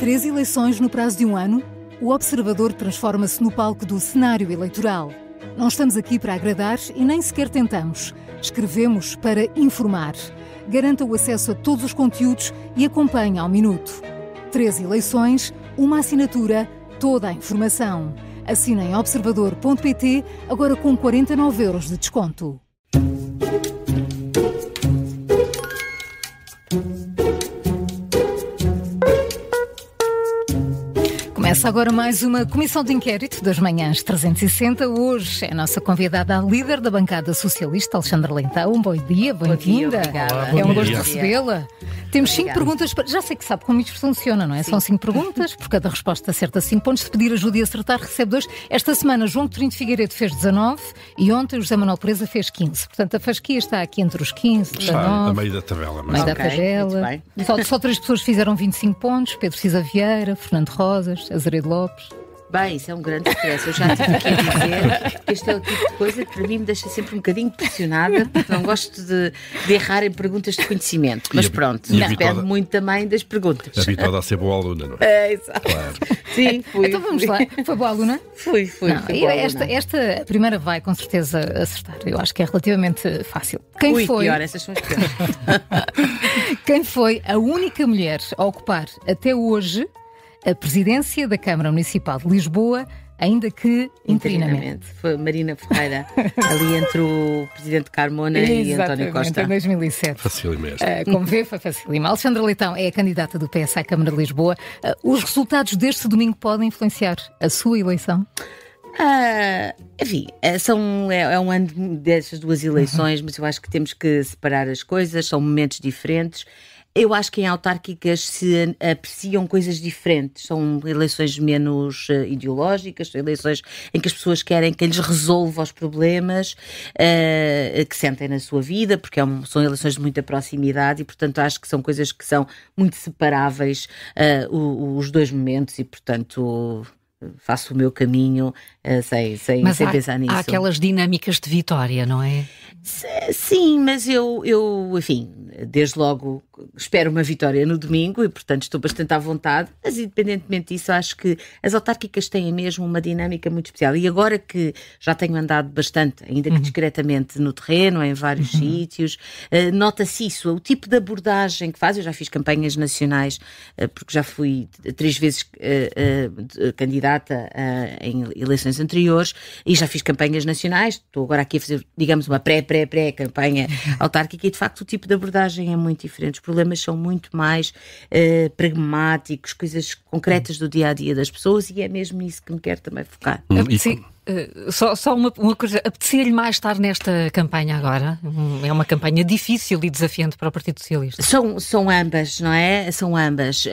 3 eleições no prazo de um ano, o Observador transforma-se no palco do cenário eleitoral. Não estamos aqui para agradar e nem sequer tentamos. Escrevemos para informar. Garanta o acesso a todos os conteúdos e acompanhe ao minuto. 3 eleições, uma assinatura, toda a informação. Assina em observador.pt, agora com 49 € de desconto. Começa agora mais uma comissão de inquérito das manhãs 360. Hoje é a nossa convidada, a líder da bancada socialista, Alexandra Leitão. Bom dia, bem-vinda. É um gosto recebê-la. Temos 5 perguntas. Já sei que sabe como isto funciona, não é? Sim. São 5 perguntas, por cada resposta acerta 5 pontos. Se pedir ajuda e acertar, recebe 2. Esta semana, João Coutinho de Figueiredo fez 19 e ontem o José Manuel Pereza fez 15. Portanto, a fasquia está aqui entre os 15 e 19. A meio da tabela. Meio da tabela. Só 3 pessoas fizeram 25 pontos. Pedro Cisa Vieira, Fernando Rosas, Azeredo Lopes. Bem, isso é um grande stress. Eu já tive que dizer que este é o tipo de coisa que para mim me deixa sempre um bocadinho pressionada, porque não gosto de errar em perguntas de conhecimento. Mas pronto, depende muito também das perguntas. Habituada a ser boa aluna, não é? É, exato. Claro. Sim, fui. Então vamos lá. Foi boa aluna? Fui. Esta primeira vai com certeza acertar. Eu acho que é relativamente fácil. Pior, essas são as piores. Quem foi a única mulher a ocupar até hoje a presidência da Câmara Municipal de Lisboa, ainda que interinamente? Foi Marina Ferreira, ali entre o Presidente Carmona e António Costa. Em 2007. Facílimo. Como vê, foi facílimo. Alexandra Leitão é a candidata do PS à Câmara de Lisboa. Os resultados deste domingo podem influenciar a sua eleição? Enfim, é um ano dessas duas eleições, mas eu acho que temos que separar as coisas, são momentos diferentes. Eu acho que em autárquicas se apreciam coisas diferentes. São eleições menos ideológicas, são eleições em que as pessoas querem que lhes resolva os problemas que sentem na sua vida, porque são eleições de muita proximidade e, portanto, acho que são coisas que são muito separáveis, os dois momentos, e, portanto, faço o meu caminho sem pensar nisso. Há aquelas dinâmicas de vitória, não é? Sim, mas eu, enfim, desde logo espero uma vitória no domingo e, portanto, estou bastante à vontade, mas independentemente disso, acho que as autárquicas têm mesmo uma dinâmica muito especial. E agora que já tenho andado bastante, ainda que discretamente, no terreno, em vários sítios, nota-se isso, o tipo de abordagem que faz. Eu já fiz campanhas nacionais, porque já fui 3 vezes candidata em eleições anteriores e já fiz campanhas nacionais. Estou agora aqui a fazer, digamos, uma pré-campanha autárquica e, de facto, o tipo de abordagem é muito diferente. Os problemas são muito mais pragmáticos, coisas concretas do dia-a-dia das pessoas, e é mesmo nisso que me quero também focar. Sim. Só uma coisa, apetecia-lhe mais estar nesta campanha agora? É uma campanha difícil e desafiante para o Partido Socialista. São ambas, não é? São ambas.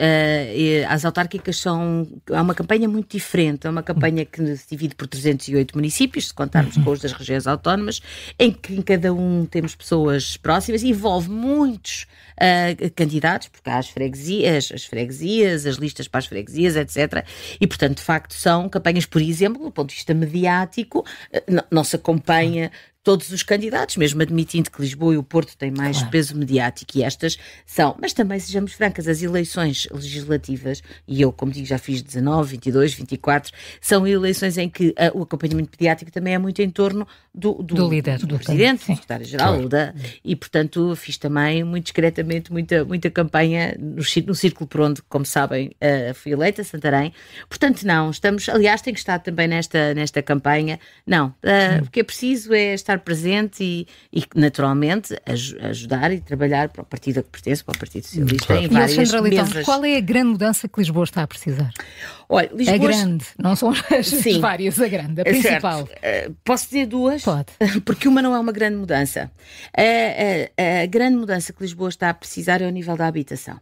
As autárquicas é uma campanha muito diferente, é uma campanha que se divide por 308 municípios, se contarmos com os das regiões autónomas, em que em cada um temos pessoas próximas, e envolve muitos candidatos, porque há as freguesias, as listas para as freguesias, etc. E, portanto, de facto, são campanhas, por exemplo, do ponto de vista mediático, não se acompanha todos os candidatos, mesmo admitindo que Lisboa e o Porto têm mais peso mediático, e estas são. Mas também, sejamos francas, as eleições legislativas, e eu, como digo, já fiz 19, 22, 24, são eleições em que o acompanhamento mediático também é muito em torno do líder, do Presidente, do Secretário-Geral, e, portanto, fiz também, muito discretamente, muita campanha no círculo por onde, como sabem, fui eleita, Santarém. Portanto, aliás, tenho que estar também nesta campanha. O que é preciso é estar presente e naturalmente, ajudar e trabalhar para o partido a que pertence, para o Partido Socialista, em várias mesas. Qual é a grande mudança que Lisboa está a precisar? Olha, Lisboa... A grande, não são as várias, a grande, a principal. Posso dizer 2? Pode. Porque uma não é uma grande mudança. A grande mudança que Lisboa está a precisar é ao nível da habitação.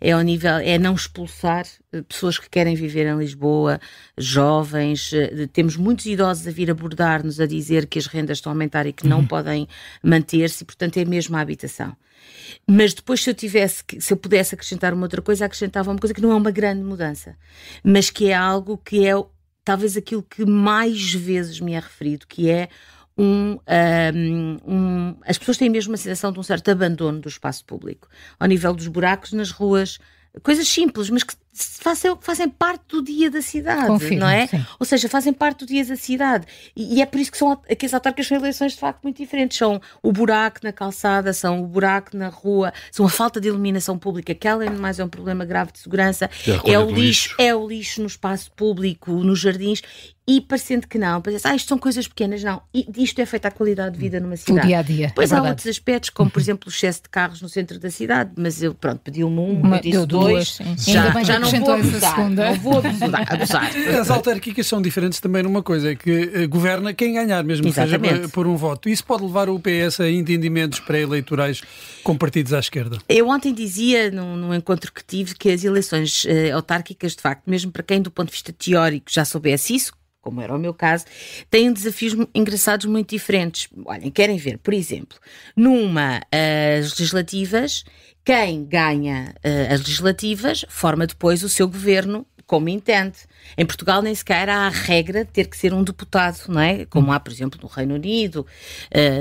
É não expulsar pessoas que querem viver em Lisboa, jovens. Temos muitos idosos a vir abordar-nos, a dizer que as rendas estão a aumentar e que não podem manter-se, e, portanto, é mesmo a habitação. Mas depois, se eu pudesse acrescentar uma outra coisa, acrescentava uma coisa que não é uma grande mudança, mas que é algo que é talvez aquilo que mais vezes me é referido, que é as pessoas têm mesmo uma sensação de um certo abandono do espaço público, ao nível dos buracos nas ruas, coisas simples, mas que fazem parte do dia da cidade, Confirmo, não é? sim. Ou seja, fazem parte do dia da cidade. E é por isso que as autárquicas são eleições de facto muito diferentes. São o buraco na calçada, são o buraco na rua, são a falta de iluminação pública, que além de mais é um problema grave de segurança, é o lixo no espaço público, nos jardins. E parecendo que não, isto são coisas pequenas, não. E isto é feito à qualidade de vida numa cidade. O dia a dia. Pois há outros aspectos, como por exemplo o excesso de carros no centro da cidade, mas eu, pediu-me eu disse dois. Já não vou abusar. Não vou abusar. As autárquicas são diferentes também numa coisa, é que governa quem ganhar, mesmo que seja por um voto. Isso pode levar o PS a entendimentos pré-eleitorais com partidos à esquerda. Eu ontem dizia, num encontro que tive, que as eleições autárquicas, de facto, mesmo para quem do ponto de vista teórico já soubesse isso, como era o meu caso, têm desafios engraçados muito diferentes. Olhem, querem ver, por exemplo, as legislativas, quem ganha as legislativas forma depois o seu governo como entende. Em Portugal nem sequer há a regra de ter que ser um deputado, não é? Como há, por exemplo, no Reino Unido,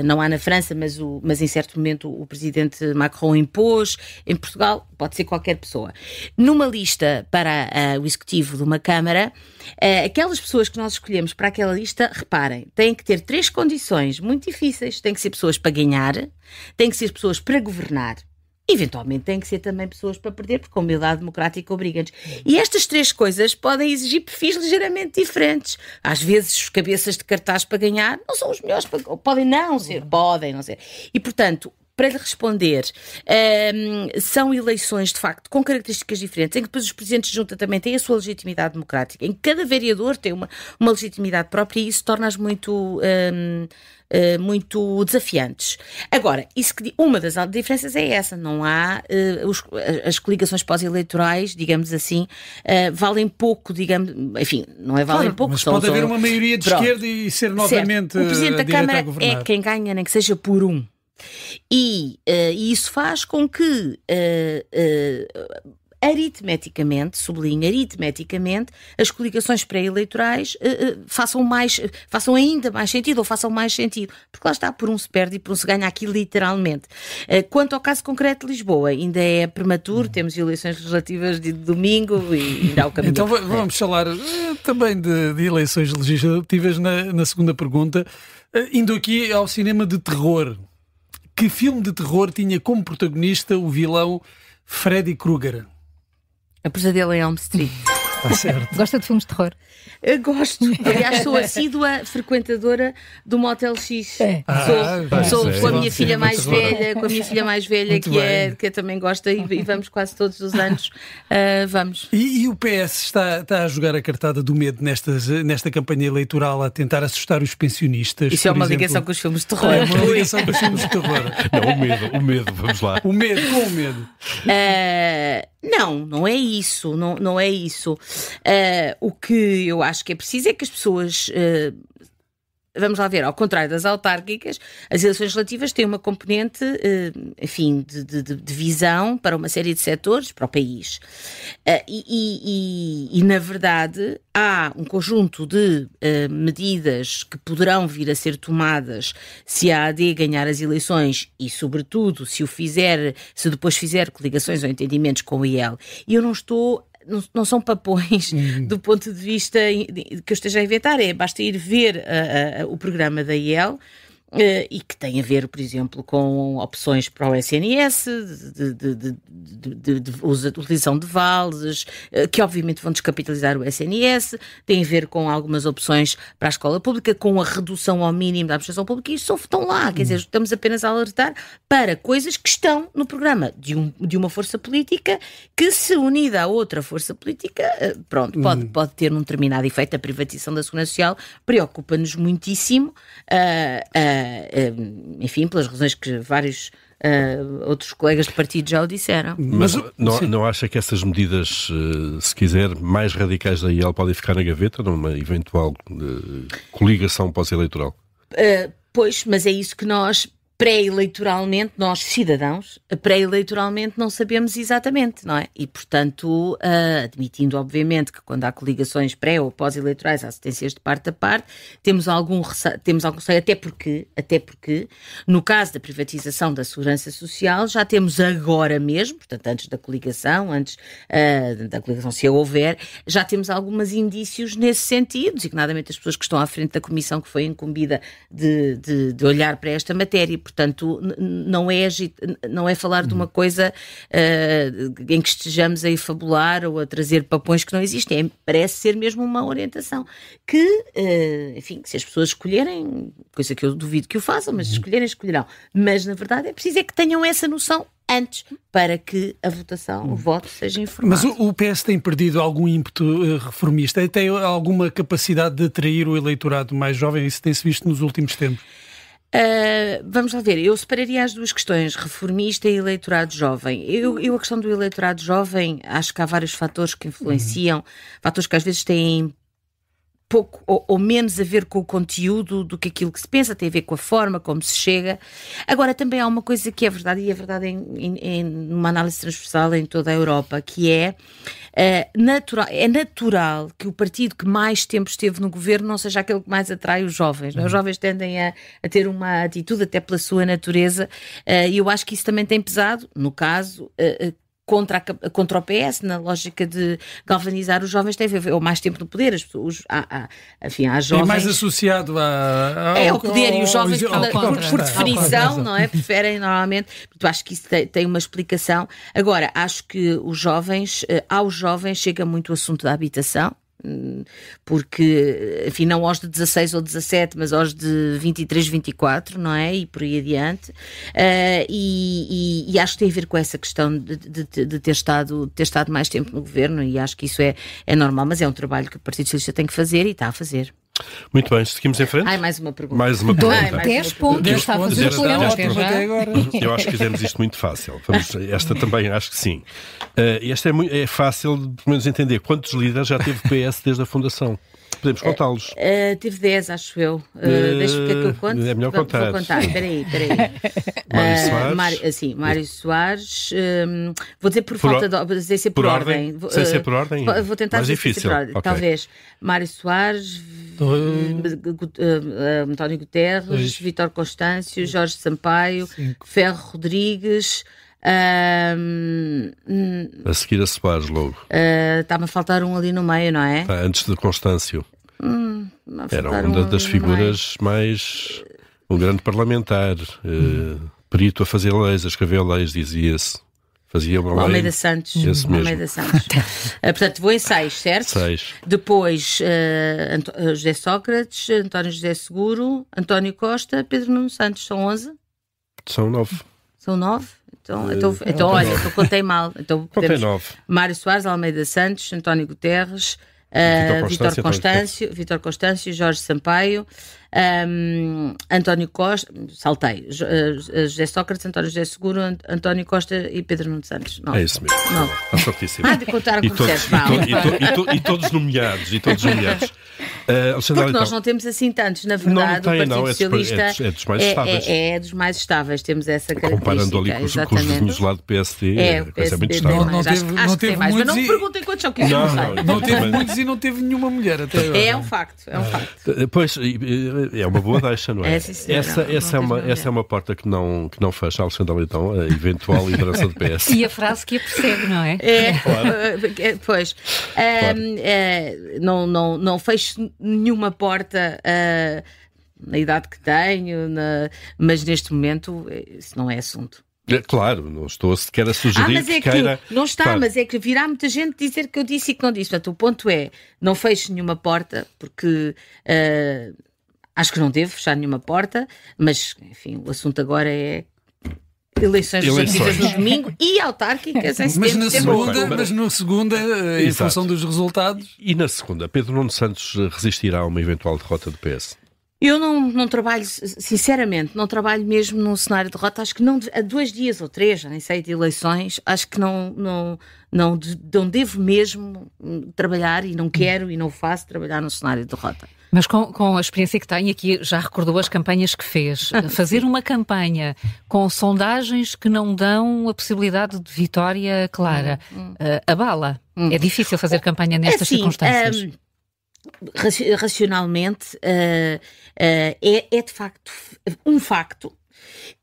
não há na França, mas em certo momento o presidente Macron impôs. Em Portugal pode ser qualquer pessoa. Numa lista para o executivo de uma Câmara, aquelas pessoas que nós escolhemos para aquela lista, reparem, têm que ter 3 condições muito difíceis. Têm que ser pessoas para ganhar, têm que ser pessoas para governar, eventualmente têm que ser também pessoas para perder, porque a humildade democrática obriga-nos. E estas 3 coisas podem exigir perfis ligeiramente diferentes. Às vezes, os cabeças de cartaz para ganhar não são os melhores, podem não ser. E, portanto, para lhe responder, são eleições, de facto, com características diferentes, em que depois os presidentes de junta também têm a sua legitimidade democrática, em que cada vereador tem uma legitimidade própria, e isso torna-as muito desafiantes. Agora, uma das diferenças é essa, não há as coligações pós-eleitorais, digamos assim, valem pouco, digamos, enfim, não é valem pouco. Mas pode haver uma maioria de esquerda e ser novamente o Presidente da Câmara é quem ganha, nem que seja por um. E isso faz com que aritmeticamente, sublinho, aritmeticamente, as coligações pré-eleitorais façam ainda mais sentido, ou façam mais sentido, porque lá está, por um se perde e por um se ganha aqui literalmente. Quanto ao caso concreto de Lisboa, ainda é prematuro, temos eleições legislativas de domingo e ainda há o caminho. Então vamos falar também de eleições legislativas na segunda pergunta, indo aqui ao cinema de terror. Que filme de terror tinha como protagonista o vilão Freddy Krueger? A Pesadelo em Elm Street. Certo. Gosta de filmes de terror? Eu gosto. Aliás, sou assídua frequentadora do Motel X. Sou com a minha filha mais velha, que também gosta, e vamos quase todos os anos. Vamos. E o PS está a jogar a cartada do medo nesta campanha eleitoral, a tentar assustar os pensionistas? Isso é uma ligação com os filmes de terror. É uma ligação com os filmes de terror. Não, o medo, vamos lá. Com o medo. Não é isso. Não é isso. O que eu acho que é preciso é que as pessoas... vamos lá ver, ao contrário das autárquicas, as eleições legislativas têm uma componente, enfim, de visão para uma série de setores, para o país. E na verdade, há um conjunto de medidas que poderão vir a ser tomadas se a AD ganhar as eleições e, sobretudo, se depois fizer coligações ou entendimentos com o IEL. E eu não são papões do ponto de vista que eu esteja a inventar, basta ir ver o programa da IEL, e que tem a ver, por exemplo, com opções para o SNS, de utilização de vales, que obviamente vão descapitalizar o SNS, tem a ver com algumas opções para a escola pública, com a redução ao mínimo da administração pública, e isso estão lá, quer dizer, estamos apenas a alertar para coisas que estão no programa de uma força política que, se unida a outra força política, pode ter um determinado efeito. A privatização da Segurança Social preocupa-nos muitíssimo, enfim, pelas razões que vários outros colegas de partido já o disseram. Mas não acha que essas medidas, se quiser, mais radicais da IEL podem ficar na gaveta numa eventual coligação pós-eleitoral? Pois, mas é isso que nós pré-eleitoralmente, nós cidadãos, pré-eleitoralmente não sabemos exatamente, não é? E, portanto, admitindo, obviamente, que quando há coligações pré- ou pós-eleitorais, há assistências de parte a parte, temos algum receio, até porque, no caso da privatização da segurança social, já temos agora mesmo, portanto, antes da coligação se a houver, já temos alguns indícios nesse sentido, designadamente as pessoas que estão à frente da comissão que foi incumbida de olhar para esta matéria. Portanto, não é falar de uma coisa em que estejamos a efabular ou a trazer papões que não existem. Parece ser mesmo uma orientação que, enfim, se as pessoas escolherem, coisa que eu duvido que o façam, mas se escolherem, escolherão. Mas, na verdade, é preciso que tenham essa noção antes, para que a votação, o voto, seja informado. Mas o PS tem perdido algum ímpeto reformista? Tem alguma capacidade de atrair o eleitorado mais jovem? Isso tem-se visto nos últimos tempos? Vamos lá ver, eu separaria as duas questões, reformista e eleitorado jovem. Eu a questão do eleitorado jovem, acho que há vários fatores que influenciam, fatores que às vezes têm pouco ou menos a ver com o conteúdo do que aquilo que se pensa, tem a ver com a forma como se chega. Agora, também há uma coisa que é verdade, e é verdade numa análise transversal em toda a Europa, que é natural que o partido que mais tempo esteve no governo não seja aquele que mais atrai os jovens. Não é? Os jovens tendem a ter uma atitude, até pela sua natureza, e eu acho que isso também tem pesado, no caso, contra o PS, na lógica de galvanizar os jovens, tem a ver, ou mais tempo no poder, as pessoas, enfim, há jovens... É mais associado ao poder, e os jovens, por definição, não é? Preferem normalmente, portanto, acho que isso tem uma explicação. Agora, acho que aos jovens chega muito o assunto da habitação, porque, enfim, não aos de 16 ou 17, mas aos de 23, 24, não é? E por aí adiante. E acho que tem a ver com essa questão de ter estado mais tempo no governo, e acho que isso é normal, mas é um trabalho que o Partido Socialista tem que fazer e está a fazer. Muito bem, seguimos em frente. Mais uma pergunta. Mais uma pergunta. 10 pontos, está a fazer o programa até já. Eu acho que fizemos isto muito fácil. Esta também, acho que sim. Esta é fácil, pelo menos, entender. Quantos líderes já teve o PS desde a fundação? Podemos contá-los. Tive 10, acho eu. Deixa-me que eu conto. É melhor contar. Vou contar, espera aí. Mário Soares. Vou dizer por ordem. Sem ser por ordem? Vou tentar mais dizer difícil. Por ordem. Okay. Talvez. Mário Soares, António Guterres, Vítor Constâncio, Jorge Sampaio, Ferro Rodrigues... a seguir a Soares logo. Está-me a faltar um ali no meio, não é? Antes de Constâncio. Era uma das figuras mais... Um grande parlamentar, perito a fazer leis, a escrever leis, dizia-se. Fazia uma lei. Almeida Santos. Esse mesmo. Almeida Santos. Portanto, vou em 6, certo? 6. Depois, José Sócrates, António José Seguro, António Costa, Pedro Nuno Santos. São 11? São 9. São 9? Então olha, eu contei mal. Então, contei 9. Mário Soares, Almeida Santos, António Guterres, Vítor Constâncio, Jorge Sampaio, António Costa, saltei, José Sócrates, António José Seguro, António Costa e Pedro Nuno Santos. Não. É isso mesmo. Não. Está certíssimo. De contar com e todos nomeados. Porque nós não temos assim tantos, na verdade. O Partido Socialista é dos mais estáveis. É dos mais estáveis, temos essa característica. Comparando ali com os vizinhos lá do PSD, a coisa é muito estável. Não teve mais, mas não me perguntem quantos são, que eu não sei. Não teve muitos e não teve nenhuma mulher até agora. É um facto. Pois, é uma boa deixa, não é? Essa é uma porta que não fecha, Alexandre Leitão, a eventual liderança do PS. E a frase que a persegue, não é? Pois. Não fecho nenhuma porta na idade que tenho, mas neste momento isso não é assunto. Claro, não estou sequer a sugerir que queira... Não está, claro. Mas é que virá muita gente dizer que eu disse e que não disse. Portanto, o ponto é, não fecho nenhuma porta, porque acho que não devo fechar nenhuma porta, mas, enfim, o assunto agora é eleições legislativas no domingo e autárquicas em setembro. Mas na segunda, em função dos resultados... E na segunda, Pedro Nuno Santos resistirá a uma eventual derrota do PS? Eu não trabalho, sinceramente, não trabalho mesmo num cenário de derrota. Acho que não, há 2 dias ou 3, já nem sei, de eleições, acho que não devo mesmo trabalhar e não quero e não faço trabalhar num cenário de derrota. Mas com a experiência que tem, aqui já recordou as campanhas que fez. Fazer uma campanha com sondagens que não dão a possibilidade de vitória clara, abala. É difícil fazer campanha nestas circunstâncias. Racionalmente, é de facto um facto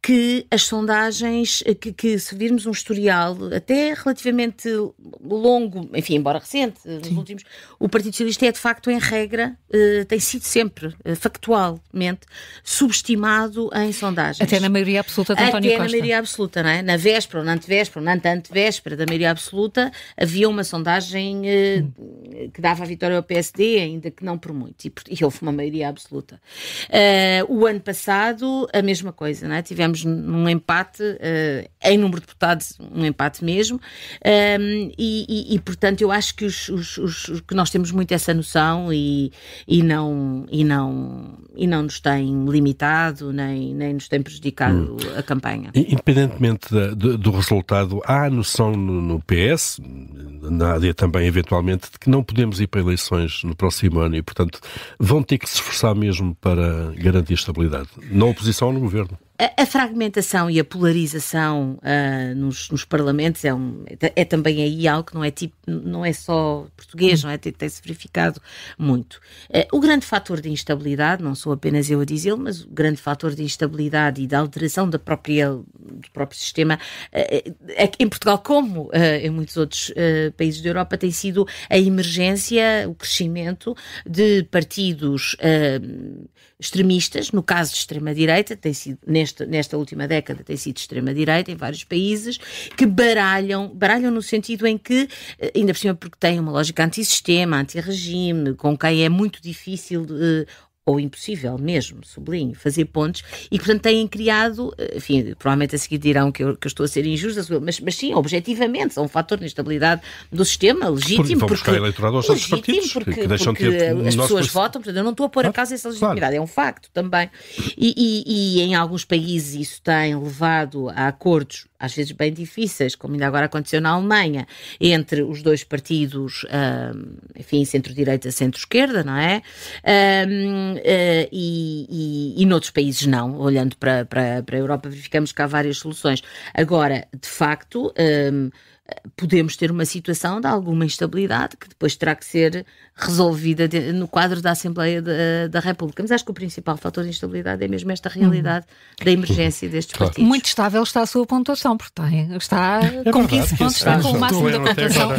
que as sondagens, que se virmos um historial até relativamente longo, enfim, embora recente, nos últimos, o Partido Socialista é de facto, em regra, tem sido sempre, factualmente, subestimado em sondagens. Até na maioria absoluta de António Costa. Até na maioria absoluta, não é? Na véspera, ou na antevéspera, ou na antevéspera da maioria absoluta, havia uma sondagem que dava a vitória ao PSD, ainda que não por muito, e houve uma maioria absoluta. O ano passado, a mesma coisa, não é? Tivemos num empate, em número de deputados, um empate mesmo, e portanto eu acho que que nós temos muito essa noção e não nos tem limitado, nem nos tem prejudicado a campanha. Independentemente do resultado, há a noção no PS, na AD também eventualmente, de que não podemos ir para eleições no próximo ano e portanto vão ter que se esforçar mesmo para garantir a estabilidade, na oposição ou no governo. A fragmentação e a polarização nos parlamentos é também aí algo que não é só português, não é? Tem-se verificado muito. O grande fator de instabilidade, não sou apenas eu a dizê-lo, mas o grande fator de instabilidade e da alteração do próprio sistema, em Portugal, como em muitos outros países da Europa, tem sido a emergência, o crescimento de partidos extremistas, no caso de extrema-direita, tem sido nesta última década tem sido extrema-direita em vários países, que baralham no sentido em que, ainda por cima porque têm uma lógica antissistema, anti-regime, com quem é muito difícil ou impossível mesmo, sublinho, fazer pontes, e portanto têm criado, enfim, provavelmente a seguir dirão que eu estou a ser injusta, mas sim, objetivamente, são um fator de instabilidade do sistema, legítimo, porque eleitorado aos outros partidos, porque deixam porque ter as pessoas votam, portanto eu não estou a pôr a causa essa legitimidade, é um facto também, e em alguns países isso tem levado a acordos às vezes bem difíceis, como ainda agora aconteceu na Alemanha, entre os dois partidos, enfim, centro-direita, centro-esquerda, não é? E noutros países não. Olhando para a Europa, verificamos que há várias soluções. Agora, de facto, podemos ter uma situação de alguma instabilidade que depois terá que ser resolvida no quadro da Assembleia da República. Mas acho que o principal fator de instabilidade é mesmo esta realidade da emergência destes partidos. Muito estável está a sua pontuação, porque está com 15 pontos, está com o máximo da pontuação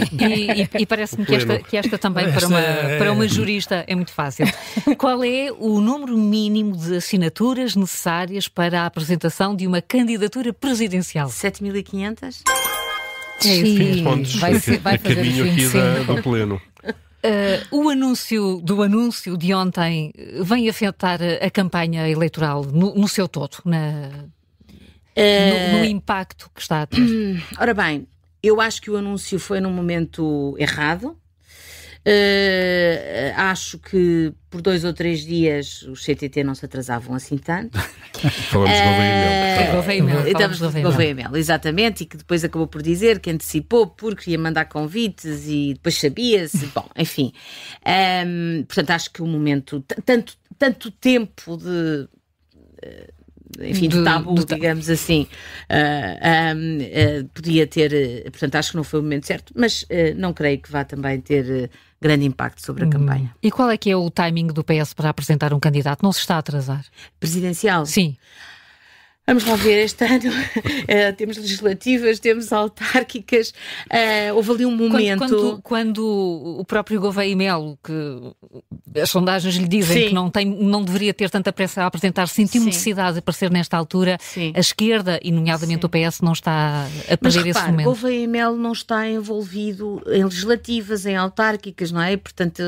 e parece-me que esta também para uma jurista é muito fácil. Qual é o número mínimo de assinaturas necessárias para a apresentação de uma candidatura presidencial? 7.500? É isso. Pontos, vai caminho aqui do pleno. O anúncio de ontem vem afetar a campanha eleitoral no seu todo, no impacto que está a ter? Ora bem, eu acho que o anúncio foi num momento errado. Acho que por 2 ou 3 dias os CTT não se atrasavam assim tanto. Falamos de Gouveia e Mel, exatamente, e que depois acabou por dizer que antecipou porque ia mandar convites e depois sabia-se, bom, enfim. Portanto, acho que o momento, tanto tempo de tabu, digamos assim, podia ter, portanto acho que não foi o momento certo, mas não creio que vá também ter grande impacto sobre a campanha. E qual é que é o timing do PS para apresentar um candidato? Não se está a atrasar? Presidencial? Sim. Vamos lá ver, este ano temos legislativas, temos autárquicas, houve ali um momento... Quando o próprio Gouveia e Melo, que as sondagens lhe dizem que não deveria ter tanta pressa a apresentar, sentiu necessidade de aparecer nesta altura, a esquerda, e nomeadamente o PS, não está a perder esse momento. Gouveia e Melo não está envolvido em legislativas, em autárquicas, não é? Portanto,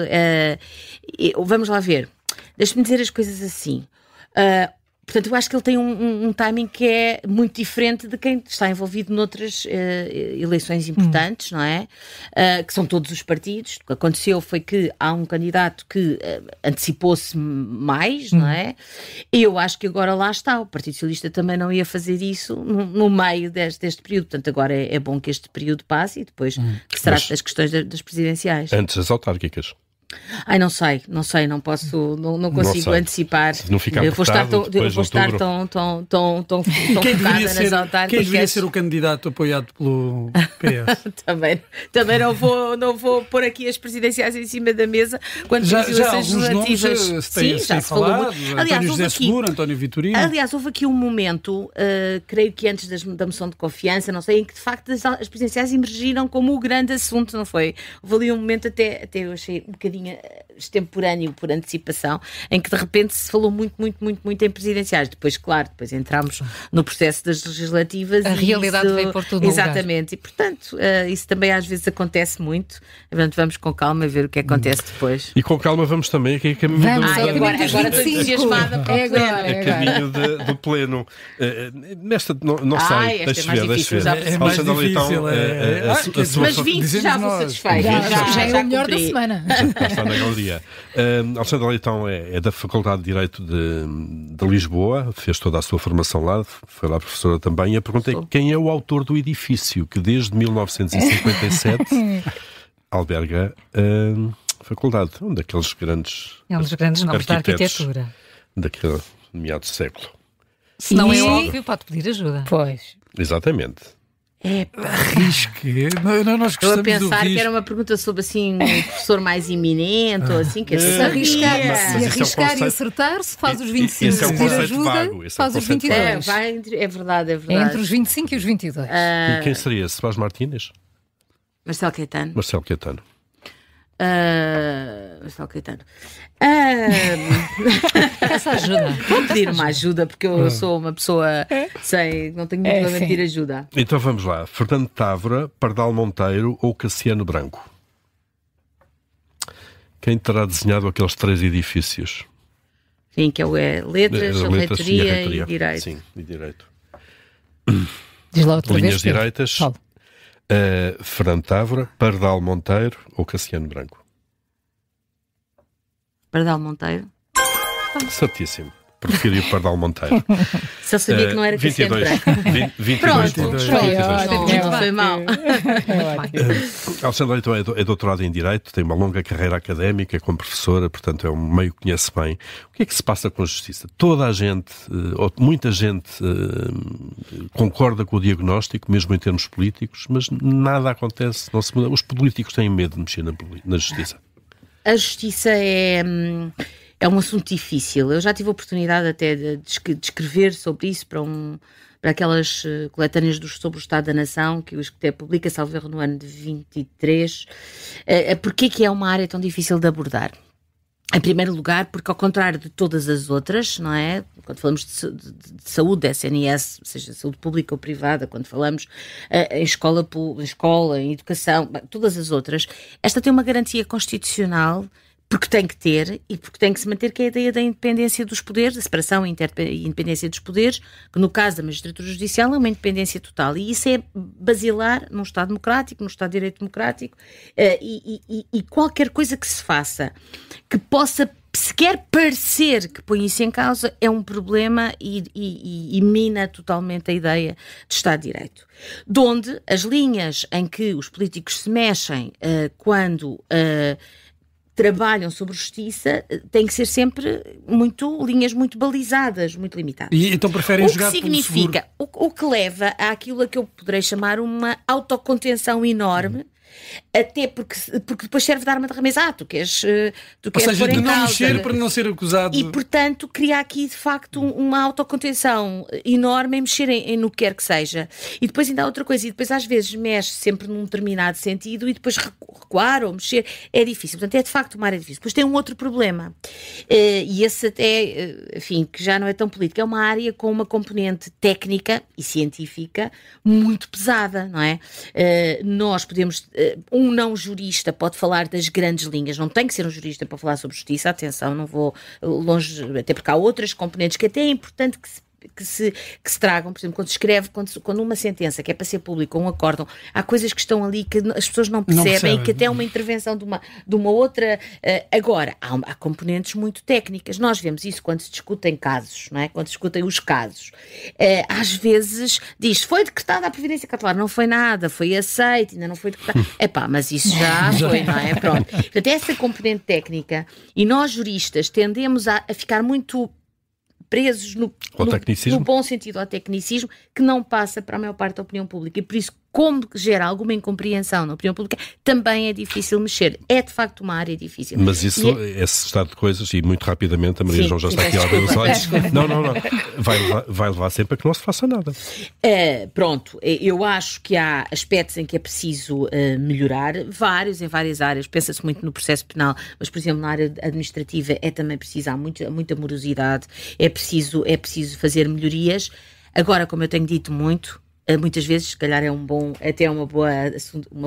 vamos lá ver. Deixe-me dizer as coisas assim. Portanto, eu acho que ele tem um timing que é muito diferente de quem está envolvido noutras eleições importantes, não é? Que são todos os partidos. O que aconteceu foi que há um candidato que antecipou-se mais, não é? E eu acho que agora lá está. O Partido Socialista também não ia fazer isso no meio deste período. Portanto, agora é bom que este período passe e depois que se trate das questões das presidenciais. Antes das autárquicas. Ai, não sei, não posso, não consigo antecipar. Não ficar eu vou estar tão focada nas autárquicas. Quem deveria ser o candidato apoiado pelo PS? também não vou pôr aqui as presidenciais em cima da mesa quando já eleições legislativas. Sim, já se falou. Aliás, José Seguro, António Vitorino. Aliás, houve aqui um momento, creio que antes da moção de confiança, não sei, em que de facto as presidenciais emergiram como o grande assunto, não foi? Houve ali um momento até eu achei um bocadinho extemporâneo por antecipação, em que de repente se falou muito em presidenciais. Depois entramos no processo das legislativas. A realidade veio por tudo. Exatamente. E portanto, isso também às vezes acontece muito. Portanto, vamos com calma ver o que acontece depois. E com calma vamos também aqui a caminho agora estou entusiasmada para o pleno. A caminho do pleno. Nesta, não sei, deixa ver. É mais difícil. Mas 20 já vou satisfeita. Já é o melhor da semana. Está na galeria. Alexandra Leitão é da Faculdade de Direito de Lisboa, fez toda a sua formação lá, foi lá professora também, e a pergunta é quem é o autor do edifício que desde 1957 alberga a faculdade, um daqueles grandes é um dos grandes nomes da arquitetura. Daquele meado de século. Se não é óbvio, pode pedir ajuda. Pois. Exatamente. Risque. Nós estou a pensar que era uma pergunta sobre assim, um professor mais iminente ou assim, que se arriscar e acertar, se faz os 25 e pedir ajuda, faz os 22. É verdade. É entre os 25 e os 22. E quem seria? Sebas Martínez? Marcelo Caetano. Essa ajuda. Vou pedir uma ajuda porque eu sou uma pessoa não tenho muito problema de pedir ajuda. Então vamos lá. Fernando Távora, Pardal Monteiro ou Cassiano Branco? Quem terá desenhado aqueles 3 edifícios? Sim, que é Letras, a Reitoria e Direito. Sim, e Direito. Diz lá outra Linhas vez, direitas. Fernando Távora, Pardal Monteiro ou Cassiano Branco? Pardal Monteiro. Certíssimo. Preferi o Pardal Monteiro. Só sabia que não era Cassiano Branco. 22 pontos. Não foi mal. Alexandra Leitão é doutorada em Direito, tem uma longa carreira académica como professora, portanto é um meio que conhece bem. O que é que se passa com a justiça? Toda a gente, ou muita gente, concorda com o diagnóstico, mesmo em termos políticos, mas nada acontece, não se muda. Os políticos têm medo de mexer na justiça. A justiça é um assunto difícil. Eu já tive a oportunidade até de escrever sobre isso para aquelas coletâneas sobre o Estado da Nação, que o até publica, salvo erro, no ano de 23. Porquê que é uma área tão difícil de abordar? Em primeiro lugar, porque ao contrário de todas as outras, não é? Quando falamos de saúde, de SNS, seja saúde pública ou privada, quando falamos em escola, em educação, todas as outras, esta tem uma garantia constitucional, porque tem que ter e porque tem que se manter, que é a ideia da independência dos poderes, da separação e independência dos poderes, que no caso da magistratura judicial é uma independência total. E isso é basilar num Estado democrático, num Estado de Direito democrático, e qualquer coisa que se faça que possa sequer parecer que põe isso em causa é um problema e mina totalmente a ideia de Estado de Direito. De onde as linhas em que os políticos se mexem quando trabalham sobre justiça têm que ser sempre linhas muito balizadas, muito limitadas. E então preferem jogar pelo seguro? O que significa, o que leva àquilo a que eu poderei chamar uma autocontenção enorme, até porque depois serve de arma de arremesso. Tu queres ou seja, pôr em de não causa, mexer para não ser acusado. E, portanto, cria aqui, de facto, uma autocontenção enorme em mexer no que quer que seja. E depois ainda há outra coisa. E depois, às vezes, mexe sempre num determinado sentido e depois recuar ou mexer é difícil. Portanto, é, de facto, uma área difícil. Depois tem um outro problema. E esse até, enfim, que já não é tão político. É uma área com uma componente técnica e científica muito pesada, não é? Nós podemos um não jurista pode falar das grandes linhas, não tem que ser um jurista para falar sobre justiça, atenção, não vou longe, até porque há outras componentes que até é importante que se tragam, por exemplo, quando se escreve, quando uma sentença que é para ser pública, um acórdão, há coisas que estão ali que as pessoas não percebem, que até é uma intervenção de uma outra. Agora, há componentes muito técnicas. Nós vemos isso quando se discutem casos, não é? Quando se discutem os casos. Às vezes diz, foi decretada a Previdência Cautelar, não foi nada, foi aceito, ainda não foi decretada. Mas isso já foi, não é? Pronto. Portanto, essa componente técnica, e nós juristas tendemos a ficar muito presos no bom sentido ao tecnicismo, que não passa para a maior parte da opinião pública. E por isso, como gera alguma incompreensão na opinião pública, também é difícil mexer. É, de facto, uma área difícil. Mas esse estado de coisas, e muito rapidamente, a Maria João já está aqui a abrir os olhos. Não. Vai levar sempre a que não se faça nada. Pronto, eu acho que há aspectos em que é preciso melhorar, em várias áreas. Pensa-se muito no processo penal, mas, por exemplo, na área administrativa é também preciso, há muita morosidade, é preciso fazer melhorias. Agora, como eu tenho dito muitas vezes, se calhar até uma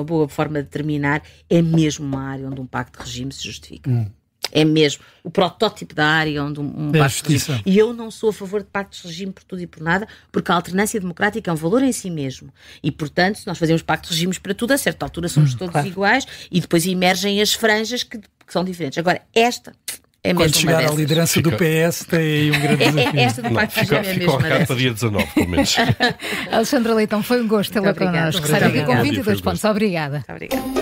boa forma de terminar, é mesmo uma área onde um pacto de regime se justifica. É mesmo o protótipo da área onde um pacto de regime. E eu não sou a favor de pactos de regime por tudo e por nada, porque a alternância democrática é um valor em si mesmo. E, portanto, se nós fazemos pactos de regimes para tudo, a certa altura somos todos iguais e depois emergem as franjas que são diferentes. Agora, esta é mesmo. Quando chegar à liderança do PS, tem aí um grande desafio. Esta do Pacto de Regime é mesmo. Ficou para dia 19, pelo menos. Alexandra Leitão, foi um gosto tê-la connosco. Sai daqui com 22 pontos. Obrigada. Obrigada.